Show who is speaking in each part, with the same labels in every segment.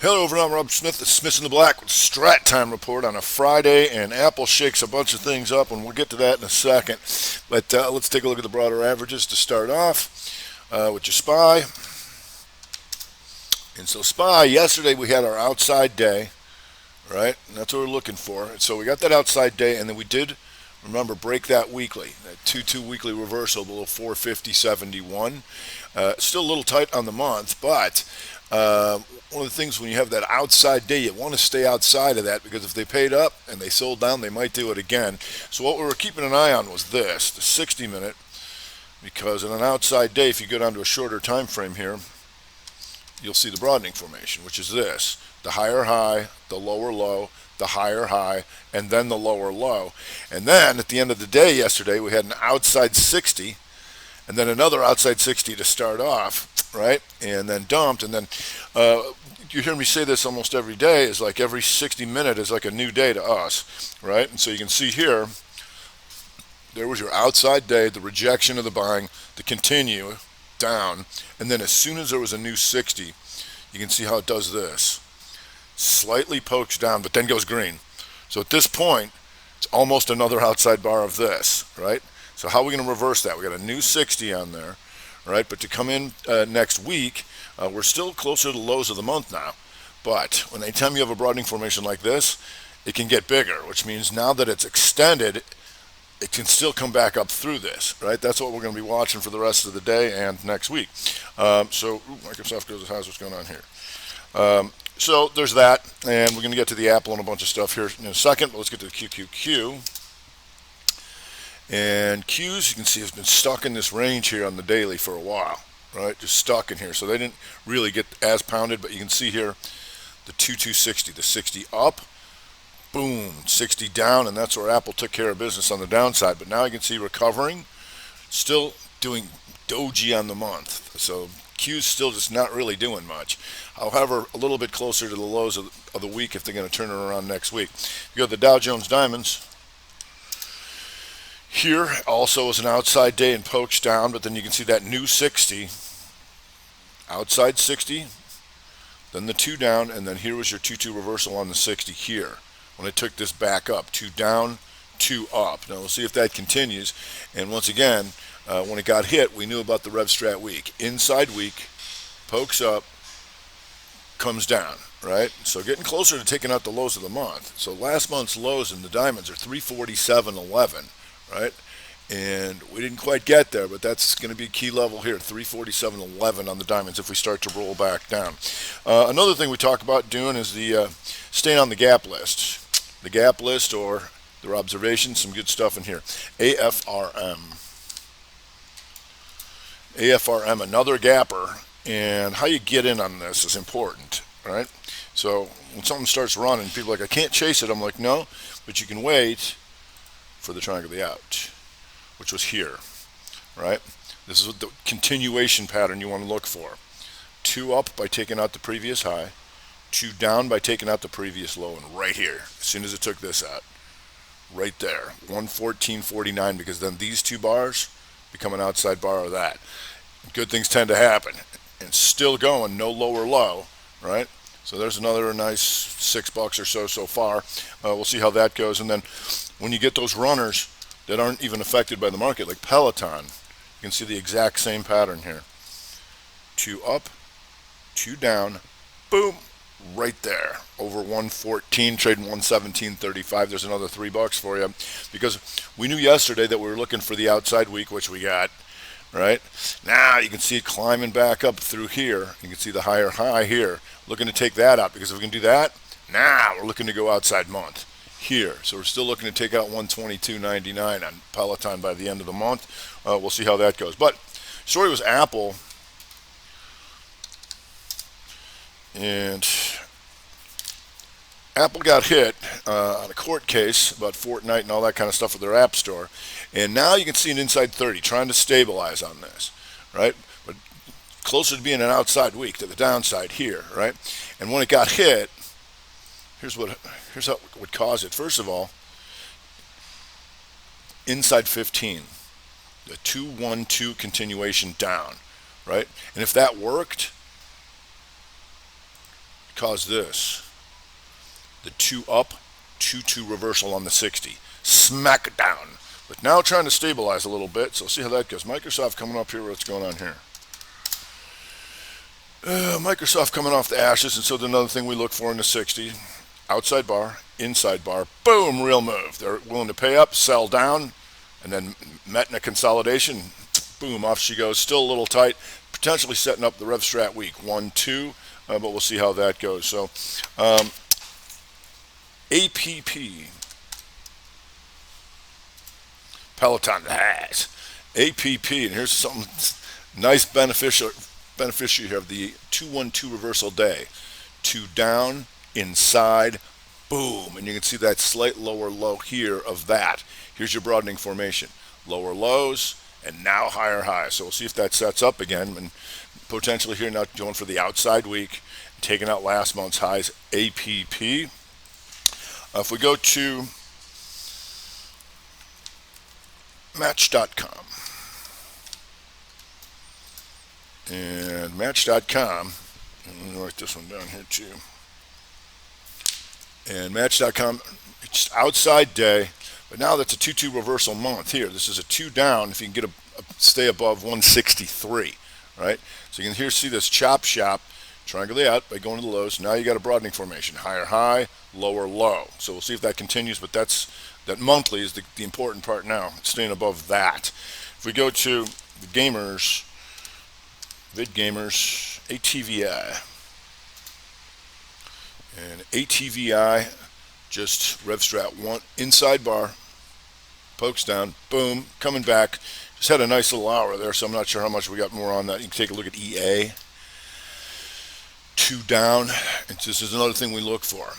Speaker 1: Hello, everyone. I'm Rob Smith, the Smith in the Black with Strat Time Report on a Friday, and Apple shakes a bunch of things up, and we'll get to that in a second. But let's take a look at the broader averages to start off with your SPY. And so SPY, yesterday we had our outside day, right? And that's what we're looking for. And so we got that outside day, and then we did, remember, break that weekly, that 2-2 weekly reversal below 450.71. Still a little tight on the month, but one of the things when you have that outside day, you want to stay outside of that because if they paid up and they sold down, they might do it again. So what we were keeping an eye on was this, the 60 minute, because in an outside day, if you go down to a shorter time frame here, you'll see the broadening formation, which is this, the higher high, the lower low, the higher high, and then the lower low. And then at the end of the day yesterday, we had an outside 60, and then another outside 60 to start off, right? And then dumped, and then you hear me say this almost every day, is like every 60 minute is like a new day to us, right? And so you can see here, there was your outside day, the rejection of the buying, the continue down, and then as soon as there was a new 60, you can see how it does this. Slightly pokes down, but then goes green. So at this point, it's almost another outside bar of this, right? So how are we going to reverse that? We got a new 60 on there, right? But to come in next week, we're still closer to the lows of the month now. But when anytime you have a broadening formation like this, it can get bigger, which means now that it's extended, it can still come back up through this, right? That's what we're going to be watching for the rest of the day and next week. Microsoft goes, how's what's going on here? So there's that, and we're going to get to the Apple and a bunch of stuff here in a second, but let's get to the QQQ. And Qs, you can see, has been stuck in this range here on the daily for a while, right? Just stuck in here. So they didn't really get as pounded, but you can see here the 2260, the 60 up, boom, 60 down, and that's where Apple took care of business on the downside. But now you can see recovering, still doing doji on the month. So Q's still just not really doing much. However, a little bit closer to the lows of the week if they're going to turn it around next week. You go to the Dow Jones Diamonds. Here also is an outside day and pokes down, but then you can see that new 60, outside 60, then the 2 down, and then here was your 2-2 reversal on the 60 here when it took this back up, 2 down, 2 up. Now we'll see if that continues. And once again, when it got hit, we knew about the RevStrat week. Inside week, pokes up, comes down, right? So getting closer to taking out the lows of the month. So last month's lows in the diamonds are 347.11, right? And we didn't quite get there, but that's going to be a key level here, 347.11 on the diamonds if we start to roll back down. Another thing we talk about doing is the staying on the gap list. The gap list or their observations, some good stuff in here. AFRM. AFRM, another gapper, and how you get in on this is important, right? So when something starts running, people are like, I can't chase it. I'm like, no, but you can wait for the triangle of the out, which was here, right? This is what the continuation pattern you want to look for. 2 up by taking out the previous high, 2 down by taking out the previous low, and right here, as soon as it took this out, right there, 114.49, because then these 2 bars become an outside bar of that. Good things tend to happen, and still going, no lower low, right? So there's another nice $6 or so far. We'll see how that goes, and then when you get those runners that aren't even affected by the market, like Peloton, you can see the exact same pattern here. 2 up, 2 down, boom, right there, over 114, trading 117.35. There's another $3 for you, because we knew yesterday that we were looking for the outside week, which we got, right? Now you can see it climbing back up through here. You can see the higher high here, looking to take that out, because if we can do that, now we're looking to go outside month here. So we're still looking to take out 122.99 on Peloton by the end of the month. We'll see how that goes. But story was Apple, and Apple got hit on a court case about Fortnite and all that kind of stuff with their App Store. And now you can see an inside 30 trying to stabilize on this, right? But closer to being an outside week to the downside here, right? And when it got hit, here's how it would cause it. First of all, inside 15, the 2-1-2 continuation down, right? And if that worked, caused this. The 2 up, 2-2 reversal on the 60. Smack it down. But now trying to stabilize a little bit, so see how that goes. Microsoft coming up here, what's going on here? Microsoft coming off the ashes, and so another thing we look for in the 60. Outside bar, inside bar, boom, real move. They're willing to pay up, sell down, and then met in a consolidation, boom, off she goes. Still a little tight, potentially setting up the RevStrat week 1-2, but we'll see how that goes. So APP, Peloton has APP, and here's something nice beneficiary here of the 2-1-2 reversal day. 2 down, inside, boom, and you can see that slight lower low here of that. Here's your broadening formation. Lower lows, and now higher highs. So we'll see if that sets up again, and potentially here now going for the outside week, taking out last month's highs, APP. If we go to Match.com, and Match.com, I'm going to write this one down here too. And Match.com, it's outside day, but now that's a 2-2 reversal month here. This is a 2 down if you can get stay above 163, right? So you can here see this chop shop, triangulate out by going to the lows. Now you got a broadening formation, higher high, lower low. So we'll see if that continues, but that monthly is the important part now. It's staying above that. If we go to the gamers, VidGamers, ATVI. And ATVI, just RevStrat 1, inside bar, pokes down, boom, coming back. Just had a nice little hour there, so I'm not sure how much we got more on that. You can take a look at EA. 2 down, and this is another thing we look for.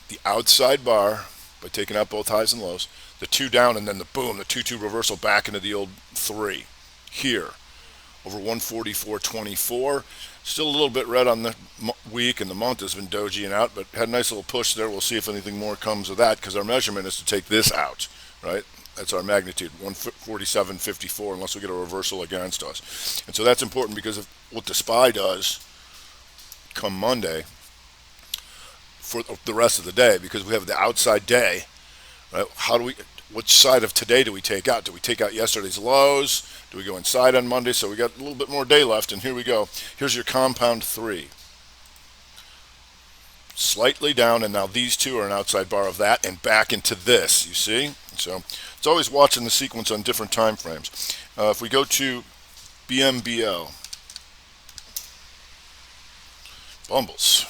Speaker 1: The outside bar, by taking out both highs and lows, the 2 down, and then the boom, the 2-2 reversal back into the old 3. Here, over 144.24. Still a little bit red on the week, and the month has been dojiing out, but had a nice little push there. We'll see if anything more comes of that, because our measurement is to take this out, right? That's our magnitude, 147.54, unless we get a reversal against us. And so that's important, because of what the SPY does come Monday for the rest of the day, because we have the outside day, right? Which side of today do we take out? Do we take out yesterday's lows? Do we go inside on Monday? So we got a little bit more day left, and here we go. Here's your compound 3. Slightly down, and now these two are an outside bar of that, and back into this, you see? So it's always watching the sequence on different time frames. If we go to BMBL, Bumbles.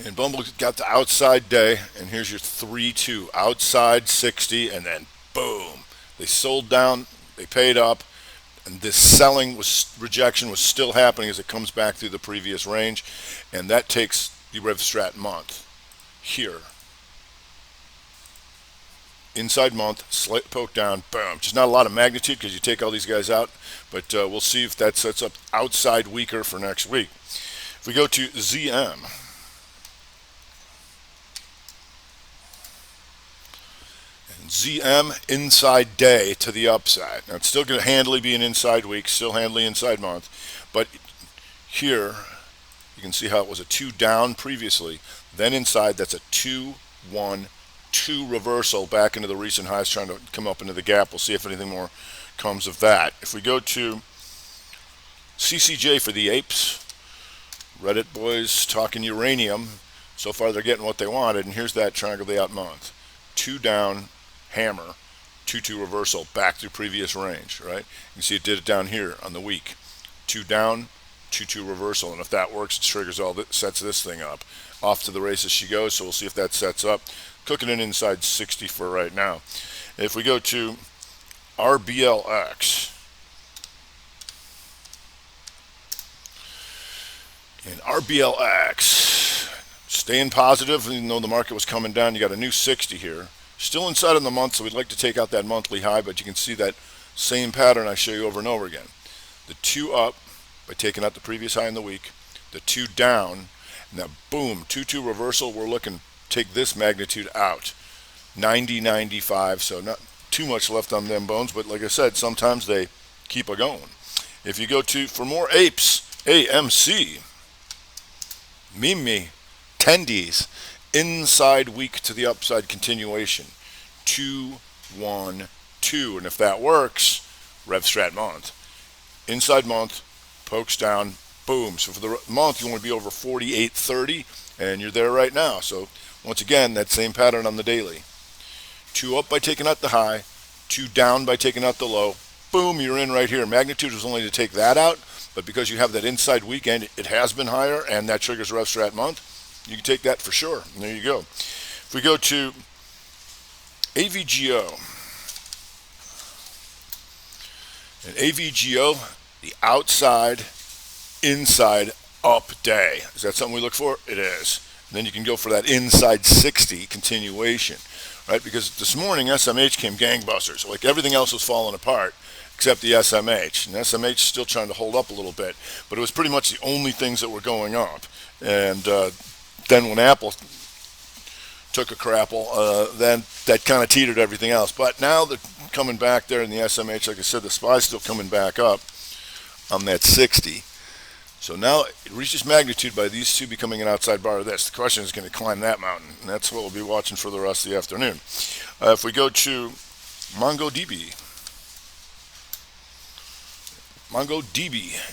Speaker 1: And Bumble got the outside day, and here's your 3-2, outside 60, and then boom. They sold down, they paid up, and this rejection was still happening as it comes back through the previous range, and that takes the RevStrat month here. Inside month, slight poke down, boom. Just not a lot of magnitude because you take all these guys out, but we'll see if that sets up outside weaker for next week. If we go to ZM, ZM inside day to the upside. Now it's still going to handily be an inside week, still handily inside month, but here you can see how it was a 2 down previously, then inside that's a 2-1-2 reversal back into the recent highs, trying to come up into the gap. We'll see if anything more comes of that. If we go to CCJ for the apes, Reddit boys talking uranium. So far they're getting what they wanted, and here's that triangle out month. 2 down, hammer, 2-2 reversal back to previous range, right? You can see it did it down here on the week. 2 down, 2-2 reversal, and if that works, it triggers all that, sets this thing up. Off to the races she goes, so we'll see if that sets up. Cooking it inside 60 for right now. If we go to RBLX, and RBLX staying positive, even though the market was coming down, you got a new 60 here. Still inside of the month, so we'd like to take out that monthly high, but you can see that same pattern I show you over and over again. The 2 up by taking out the previous high in the week, the 2 down, and that boom, 2-2 reversal. We're looking take this magnitude out, 90.95, so not too much left on them bones, but like I said, sometimes they keep a going. If you go to, for more apes, AMC, Mimi, tendies, inside week to the upside continuation. 2, 1, 2. And if that works, rev strat month. Inside month, pokes down, boom. So for the month, you want to be over 48.30, and you're there right now. So once again, that same pattern on the daily. 2 up by taking out the high, 2 down by taking out the low. Boom, you're in right here. Magnitude was only to take that out, but because you have that inside weekend, it has been higher, and that triggers rev strat month. You can take that for sure. And there you go. If we go to AVGO, and AVGO, the outside, inside, up day. Is that something we look for? It is. And then you can go for that inside 60 continuation, right? Because this morning SMH came gangbusters. Like everything else was falling apart except the SMH. And SMH still trying to hold up a little bit, but it was pretty much the only things that were going up. And then when Apple took a crapple, then that kind of teetered everything else. But now they're coming back there in the SMH. Like I said, the SPY's still coming back up on that 60. So now it reaches magnitude by these two becoming an outside bar of this. The question is, going to climb that mountain? And that's what we'll be watching for the rest of the afternoon. If we go to MongoDB,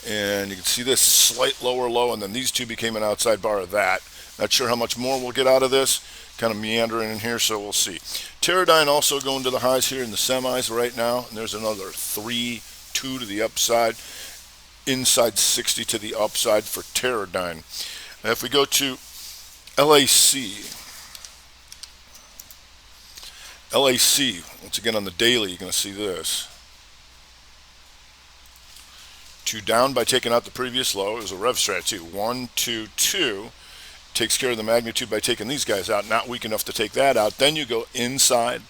Speaker 1: and you can see this slight lower low, and then these two became an outside bar of that. Not sure how much more we'll get out of this. Kind of meandering in here, so we'll see. Teradyne also going to the highs here in the semis right now, and there's another 3-2 to the upside. Inside 60 to the upside for Teradyne. If we go to LAC, once again on the daily, you're going to see this. 2 down by taking out the previous low. It was a rev strat too. 1, 2, 2. Takes care of the magnitude by taking these guys out. Not weak enough to take that out. Then you go inside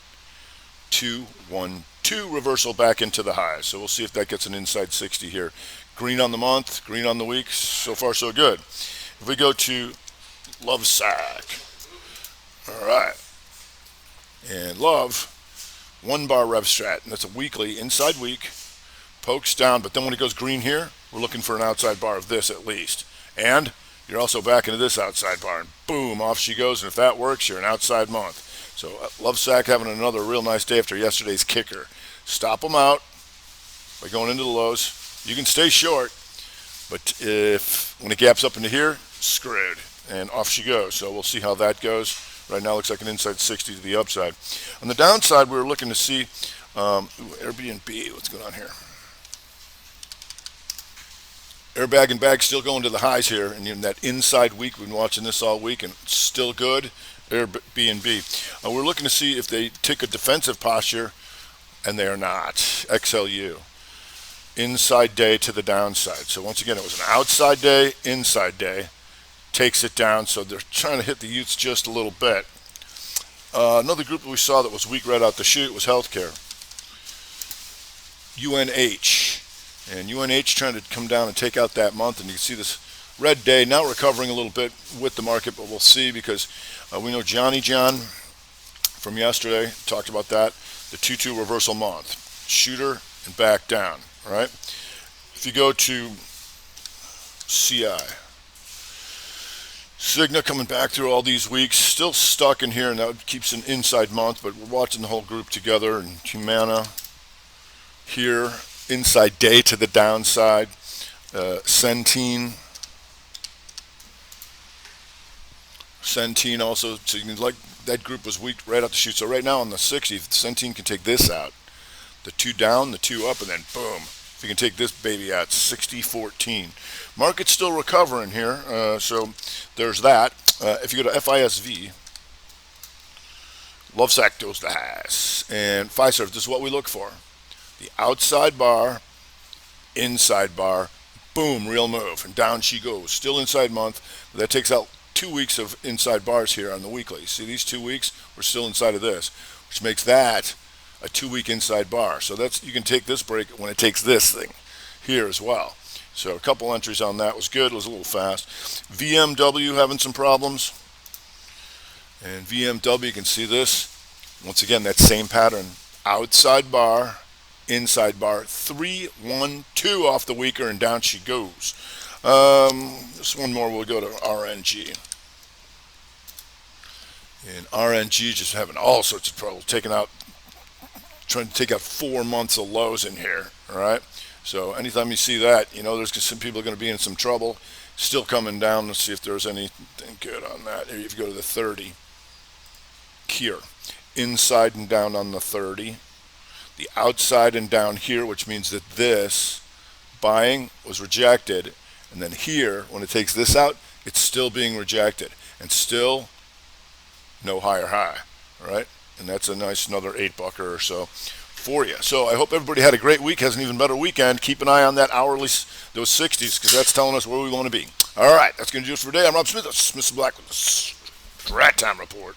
Speaker 1: 2, 1, 2. Reversal back into the highs. So we'll see if that gets an inside 60 here. Green on the month, green on the week. So far, so good. If we go to Lovesac. All right. And Love, 1 bar rev strat. And that's a weekly, inside week. Pokes down, but then when it goes green here, we're looking for an outside bar of this at least. And you're also back into this outside bar, and boom, off she goes. And if that works, you're an outside month. So Lovesac having another real nice day after yesterday's kicker. Stop them out by going into the lows. You can stay short, but if when it gaps up into here, screwed, and off she goes. So we'll see how that goes. Right now, looks like an inside 60 to the upside. On the downside, we were looking to see Airbnb. What's going on here? Airbag and bag still going to the highs here, and in that inside week, we've been watching this all week, and still good. Airbnb. We're looking to see if they take a defensive posture, and they are not. XLU. Inside day to the downside. So once again, it was an outside day, inside day. Takes it down, so they're trying to hit the Utes just a little bit. Another group that we saw that was weak right out the chute was healthcare. UNH. And UNH trying to come down and take out that month, and you can see this red day now recovering a little bit with the market, but we'll see because we know Johnny John from yesterday talked about that, the 2-2 reversal month, shooter and back down. All right. If you go to CI, Cigna coming back through all these weeks, still stuck in here, and that keeps an inside month, but we're watching the whole group together. And Humana here. Inside day to the downside. Centene also, so you can, like that group was weak right out the chute. So right now on the 60, Centene can take this out. The 2 down, the 2 up, and then boom. If you can take this baby out, 60-14. Market's still recovering here, so there's that. If you go to FISV, Lovesac goes the highs. And Fiserv, this is what we look for. The outside bar, inside bar, boom, real move, and down she goes. Still inside month, but that takes out 2 weeks of inside bars here on the weekly. See these 2 weeks? We're still inside of this, which makes that a 2-week inside bar. So that's, you can take this break when it takes this thing here as well. So a couple entries on that was good. It was a little fast. VMW having some problems. And VMW, you can see this. Once again, that same pattern. Outside bar, inside bar, 3, 1, 2 off the weaker, and down she goes. Just one more. We'll go to RNG. And RNG just having all sorts of trouble trying to take out 4 months of lows in here. All right. So anytime you see that, there's some people are going to be in some trouble. Still coming down. Let's see if there's anything good on that. If you go to the 30 here, inside and down on the 30, the outside and down here, which means that this buying was rejected, and then here, when it takes this out, it's still being rejected, and still no higher high, all right? And that's a nice another $8 or so for you. So I hope everybody had a great week, has an even better weekend. Keep an eye on that hourly, those 60s, because that's telling us where we want to be. All right, that's going to do it for today. I'm Rob Smith. That's Mr. Black with the Strat Time Report.